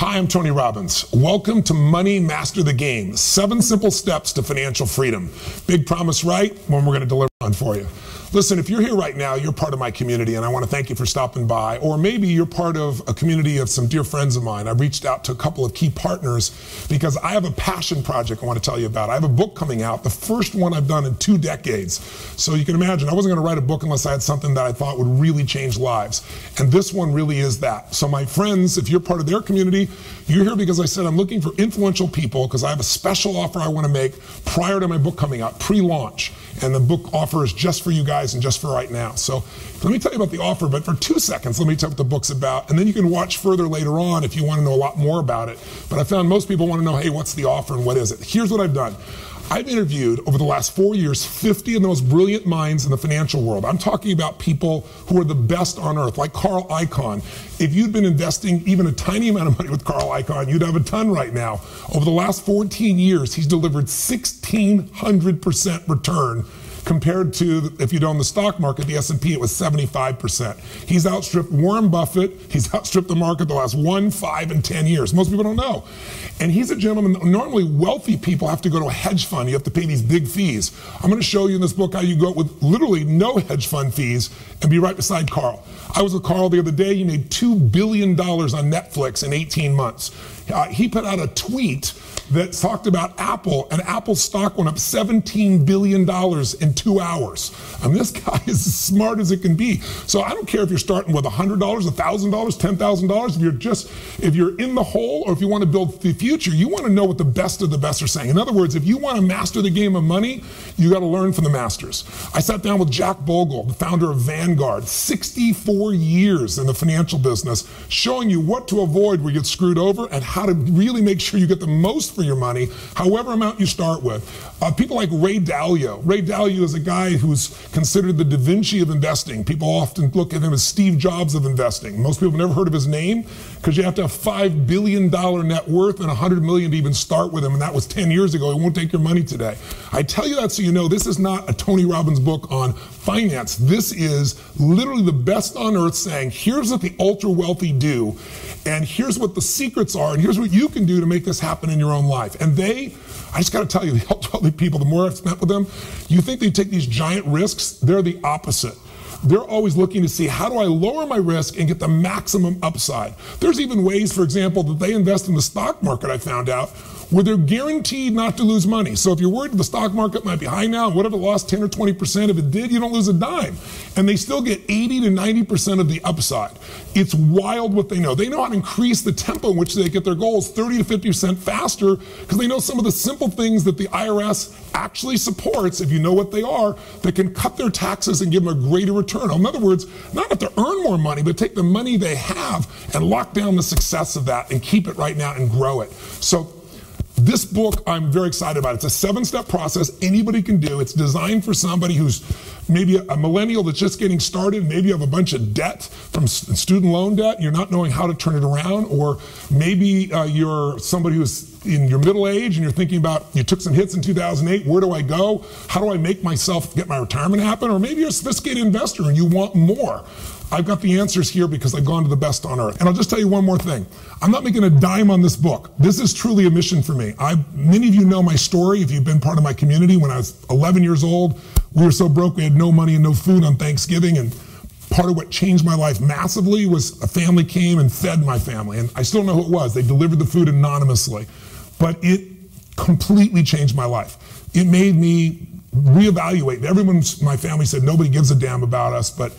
Hi, I'm Tony Robbins. Welcome to Money Master the Game. 7 simple steps to financial freedom. Big promise, right? One we're going to deliver on for you. Listen, if you're here right now, you're part of my community, and I want to thank you for stopping by. Or maybe you're part of a community of some dear friends of mine. I reached out to a couple of key partners because I have a passion project I want to tell you about. I have a book coming out, the first one I've done in 2 decades. So you can imagine, I wasn't going to write a book unless I had something that I thought would really change lives. And this one really is that. So my friends, if you're part of their community, you're here because I said I'm looking for influential people because I have a special offer I want to make prior to my book coming out, pre-launch. And the book offer is just for you guys and just for right now. So let me tell you about the offer, but for 2 seconds, let me tell you what the book's about. And then you can watch further later on if you want to know a lot more about it. But I found most people want to know, hey, what's the offer and what is it? Here's what I've done. I've interviewed over the last 4 years 50 of the most brilliant minds in the financial world. I'm talking about people who are the best on earth, like Carl Icahn. If you'd been investing even a tiny amount of money with Carl Icahn, you'd have a ton right now. Over the last 14 years, he's delivered 1,600% return compared to, if you'd own the stock market, the S&P, it was 75%. He's outstripped Warren Buffett. He's outstripped the market the last 1, 5, and 10 years. Most people don't know. And he's a gentleman that normally wealthy people have to go to a hedge fund. You have to pay these big fees. I'm going to show you in this book how you go with literally no hedge fund fees and be right beside Carl. I was with Carl the other day. He made $2 billion on Netflix in 18 months. He put out a tweet that talked about Apple, and Apple's stock went up $17 billion in 2 hours. I mean, this guy is as smart as it can be. So I don't care if you're starting with $100, $1,000, $10,000. If you're in the hole or if you want to build the future, you want to know what the best of the best are saying. In other words, if you want to master the game of money, you got to learn from the masters. I sat down with Jack Bogle, the founder of Vanguard, 64 years in the financial business, showing you what to avoid where you get screwed over and how to really make sure you get the most for your money, however amount you start with. People like Ray Dalio. Ray Dalio is a guy who's considered the Da Vinci of investing. People often look at him as Steve Jobs of investing. Most people have never heard of his name because you have to have $5 billion net worth and $100 million to even start with him, and that was 10 years ago. He won't take your money today. I tell you that so you know this is not a Tony Robbins book on finance. This is literally the best on earth saying, here's what the ultra wealthy do, and here's what the secrets are, and here's what you can do to make this happen in your own life. And I just got to tell you, the ultra wealthy people, the more I've spent with them, you think they take these giant risks, they're the opposite. They're always looking to see, how do I lower my risk and get the maximum upside? There's even ways, for example, that they invest in the stock market, I found out, where they're guaranteed not to lose money. So if you're worried the stock market might be high now, what if it lost 10 or 20%? If it did, you don't lose a dime. And they still get 80 to 90% of the upside. It's wild what they know. They know how to increase the tempo in which they get their goals 30 to 50% faster because they know some of the simple things that the IRS actually supports, if you know what they are, that can cut their taxes and give them a greater return. In other words, not have to earn more money, but take the money they have and lock down the success of that and keep it right now and grow it. So this book I'm very excited about. It's a 7-step process anybody can do. It's designed for somebody who's maybe a millennial that's just getting started. Maybe you have a bunch of debt from student loan debt. You're not knowing how to turn it around. Or maybe you're somebody who's in your middle age and you're thinking about, you took some hits in 2008. Where do I go? How do I make myself get my retirement happen? Or maybe you're a sophisticated investor and you want more. I've got the answers here because I've gone to the best on earth. And I'll just tell you one more thing. I'm not making a dime on this book. This is truly a mission for me. Many of you know my story if you've been part of my community. When I was 11 years old, we were so broke we had no money and no food on Thanksgiving. And part of what changed my life massively was a family came and fed my family. And I still know who it was. They delivered the food anonymously. But it completely changed my life. It made me reevaluate. Everyone in my family said nobody gives a damn about us, but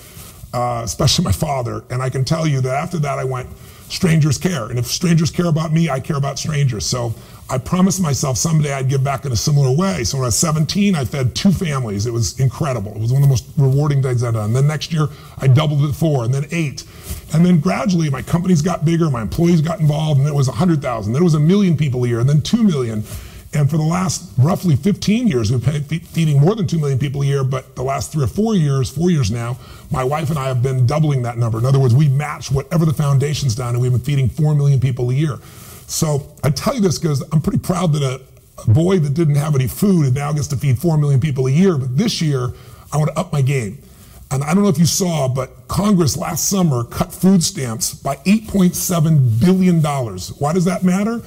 especially my father. And I can tell you that after that I went, strangers care. And if strangers care about me, I care about strangers. So I promised myself someday I'd give back in a similar way. So when I was 17, I fed 2 families. It was incredible. It was one of the most rewarding things I've done. And then next year, I doubled it 4, and then 8. And then gradually, my companies got bigger, my employees got involved, and it was 100,000. Then it was 1 million people a year, and then 2 million. And for the last roughly 15 years, we've been feeding more than 2 million people a year, but the last 3 or 4 years, 4 years now, my wife and I have been doubling that number. In other words, we match whatever the foundation's done, and we've been feeding 4 million people a year. So I tell you this because I'm pretty proud that a boy that didn't have any food and now gets to feed 4 million people a year, but this year, I want to up my game. And I don't know if you saw, but Congress last summer cut food stamps by $8.7 billion. Why does that matter?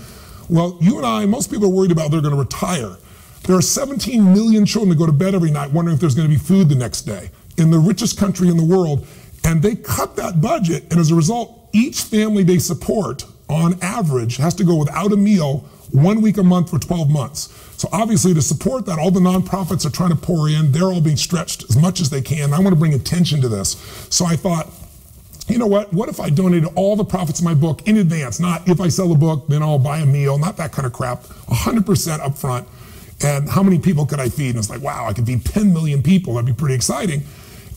Well, you and I, most people are worried about they're going to retire. There are 17 million children that go to bed every night wondering if there's going to be food the next day in the richest country in the world. And they cut that budget, and as a result, each family they support, on average, has to go without a meal 1 week a month for 12 months. So obviously to support that, all the nonprofits are trying to pour in. They're all being stretched as much as they can. I want to bring attention to this. So I thought, you know what if I donated all the profits of my book in advance? Not if I sell a book, then I'll buy a meal, not that kind of crap, 100% up front. And how many people could I feed? And it's like, wow, I could feed 10 million people. That'd be pretty exciting.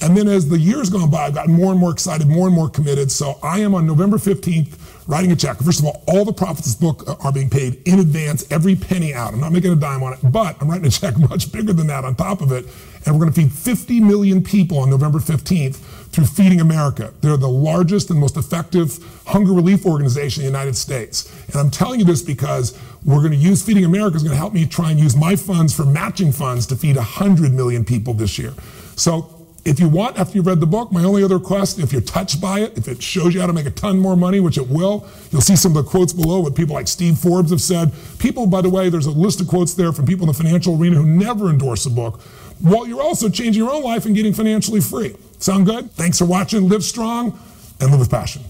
And then as the years gone by, I've gotten more and more excited, more and more committed. So I am on November 15th writing a check. First of all the profits of this book are being paid in advance, every penny out. I'm not making a dime on it, but I'm writing a check much bigger than that on top of it. And we're going to feed 50 million people on November 15th through Feeding America. They're the largest and most effective hunger relief organization in the United States. And I'm telling you this because we're going to use Feeding America is going to help me try and use my funds for matching funds to feed 100 million people this year. So if you want, after you've read the book, my only other request, if you're touched by it, if it shows you how to make a ton more money, which it will, you'll see some of the quotes below what people like Steve Forbes have said. People, by the way, there's a list of quotes there from people in the financial arena who never endorse a book, while you're also changing your own life and getting financially free. Sound good? Thanks for watching. Live strong and live with passion.